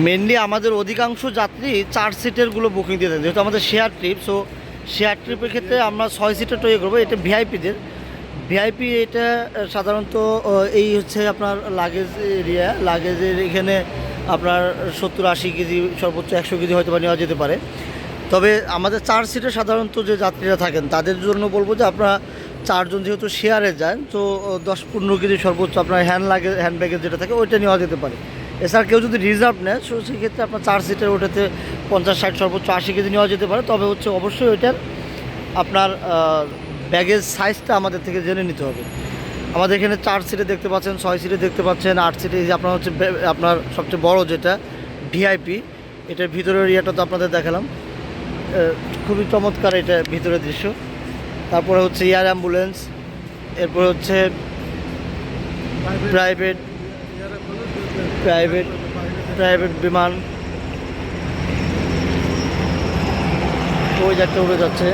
Mainly আমাদের অধিকাংশ যাত্রী 4 সিটেরগুলো বুকিং দিয়ে দেন, যেহেতু আমাদের শেয়ার ট্রিপ। সো শেয়ার ট্রিপের ক্ষেত্রে আমরা 6 সিটের ট্রে করবো। এটা ভিআইপিদের। ভিআইপি এটা সাধারণত এই হচ্ছে আপনার লাগেজ এরিয়া। লাগেজের এখানে আপনার 70-80 কেজি, সর্বোচ্চ 100 কেজি হয়তো বা নেওয়া যেতে পারে। তবে আমাদের 4 সিটে সাধারণত যে যাত্রীরা থাকেন তাদের জন্য বলবো যে আপনারা 4 জন যেহেতু শেয়ারে যান, তো 10-15 কেজি সর্বোচ্চ আপনার হ্যান্ড ব্যাগেজ যেটা থাকে ওইটা নেওয়া যেতে পারে। এছাড়া কেউ যদি রিজার্ভ নেয়, সো সেক্ষেত্রে আপনার 4 সিটের ওটাতে 50-60 সর্বোচ্চ 80 কেজি নেওয়া যেতে পারে। তবে হচ্ছে অবশ্যই ওইটার আপনার ব্যাগেজ সাইজটা আমাদের থেকে জেনে নিতে হবে। আমাদের এখানে 4 সিটে দেখতে পাচ্ছেন, 6 সিটে দেখতে পাচ্ছেন, 8 সিটে। এই যে আপনার হচ্ছে আপনার সবচেয়ে বড় যেটা ভিআইপি, এটার ভিতরের ইয়েটা তো আপনাদের দেখালাম। খুবই চমৎকার এটা ভিতরের দৃশ্য। তারপরে হচ্ছে এয়ার অ্যাম্বুলেন্স, এরপরে হচ্ছে প্রাইভেট বিমান। ওই যাত্রা উড়ে যাচ্ছে।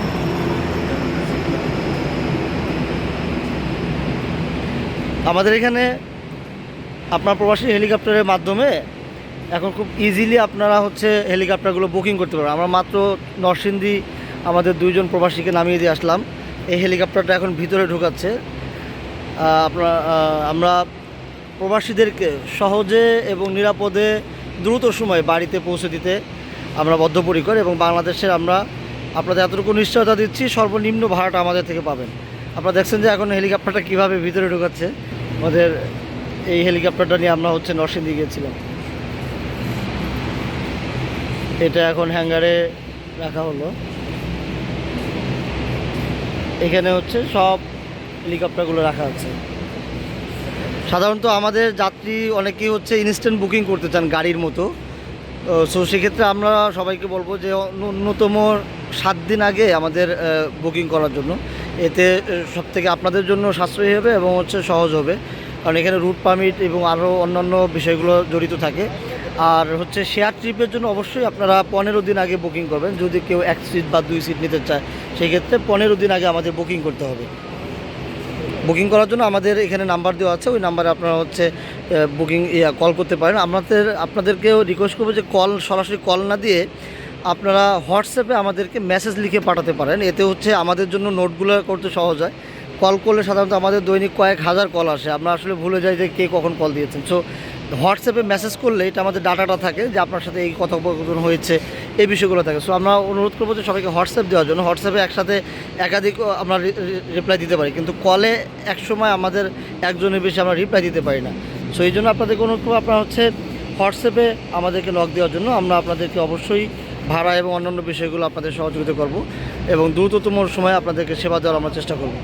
আমাদের এখানে আপনার প্রবাসী হেলিকপ্টারের মাধ্যমে এখন খুব ইজিলি আপনারা হচ্ছে হেলিকপ্টারগুলো বুকিং করতে পারবেন। আমরা মাত্র নরসিংদী আমাদের 2 জন প্রবাসীকে নামিয়ে দিয়ে আসলাম। এই হেলিকপ্টারটা এখন ভিতরে ঢোকাচ্ছে। আমরা প্রবাসীদেরকে সহজে এবং নিরাপদে দ্রুত সময়ে বাড়িতে পৌঁছে দিতে আমরা বদ্ধপরিকর, এবং বাংলাদেশের আমরা আপনাদের এতটুকু নিশ্চয়তা দিচ্ছি সর্বনিম্ন ভাড়াটা আমাদের থেকে পাবেন। আপনারা দেখছেন যে এখন হেলিকপ্টারটা কীভাবে ভিতরে ঢোকাচ্ছে। আমাদের এই হেলিকপ্টারটা নিয়ে আমরা হচ্ছে নরসিংদী গিয়েছিলাম। এটা এখন হ্যাঙ্গারে রাখা হলো। এখানে হচ্ছে সব হেলিকপ্টারগুলো রাখা আছে। সাধারণত আমাদের যাত্রী অনেকেই হচ্ছে ইনস্ট্যান্ট বুকিং করতে চান গাড়ির মতো। সো সেক্ষেত্রে আমরা সবাইকে বলবো যে ন্যূনতম 7 দিন আগে আমাদের বুকিং করার জন্য। এতে সবথেকে আপনাদের জন্য সাশ্রয়ী হবে এবং হচ্ছে সহজ হবে, কারণ এখানে রুট পারমিট এবং আরও অন্যান্য বিষয়গুলো জড়িত থাকে। আর হচ্ছে শেয়ার ট্রিপের জন্য অবশ্যই আপনারা 15 দিন আগে বুকিং করবেন। যদি কেউ 1 সিট বা 2 সিট নিতে চায়, সেই ক্ষেত্রে 15 দিন আগে আমাদের বুকিং করতে হবে। বুকিং করার জন্য আমাদের এখানে নাম্বার দেওয়া আছে, ওই নাম্বারে আপনারা হচ্ছে বুকিং কল করতে পারেন। আপনাদেরকেও রিকোয়েস্ট করবো যে সরাসরি কল না দিয়ে আপনারা হোয়াটসঅ্যাপে আমাদেরকে মেসেজ লিখে পাঠাতে পারেন। এতে হচ্ছে আমাদের জন্য নোটগুলো করতে সহজ হয়। কল করলে সাধারণত আমাদের দৈনিক কয়েক হাজার কল আসে, আমরা আসলে ভুলে যাই যে কে কখন কল দিয়েছেন। সো হোয়াটসঅ্যাপে মেসেজ করলে এটা আমাদের ডাটাটা থাকে যে আপনার সাথে এই কথোপকথন হয়েছে, এই বিষয়গুলো থাকে। সো আমরা অনুরোধ করবো যে সবাইকে হোয়াটসঅ্যাপ দেওয়ার জন্য। হোয়াটসঅ্যাপে একসাথে একাধিক আমরা রিপ্লাই দিতে পারি, কিন্তু কলে একসময় আমাদের একজনের বেশি আমরা রিপ্লাই দিতে পারি না। সো এই জন্য আপনাদেরকে অনুরোধ করবো আপনারা হচ্ছে হোয়াটসঅ্যাপে আমাদেরকে নক দেওয়ার জন্য। আমরা আপনাদেরকে অবশ্যই ভাড়া এবং অন্যান্য বিষয়গুলো আপনাদের সহযোগিতা করব এবং দ্রুততম সময়ে আপনাদেরকে সেবা দেওয়ার আমরা চেষ্টা করব।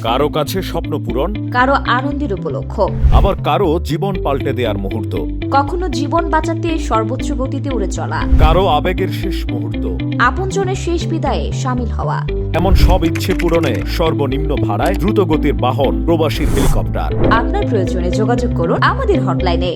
কারো কাছে স্বপ্ন পূরণ, কারো আনন্দের উপলক্ষ, আবার কারো জীবন পাল্টে দেওয়ার মুহূর্ত, কখনো জীবন বাঁচাতে সর্বোচ্চ গতিতে উড়ে চলা, কারো আবেগের শেষ মুহূর্ত, আপনজনের শেষ বিদায়ে শামিল হওয়া। এমন সব ইচ্ছে পূরণে সর্বনিম্ন ভাড়ায় দ্রুত গতির বাহন প্রবাসীর হেলিকপ্টার। আপনার প্রয়োজনে যোগাযোগ করুন আমাদের হটলাইনে।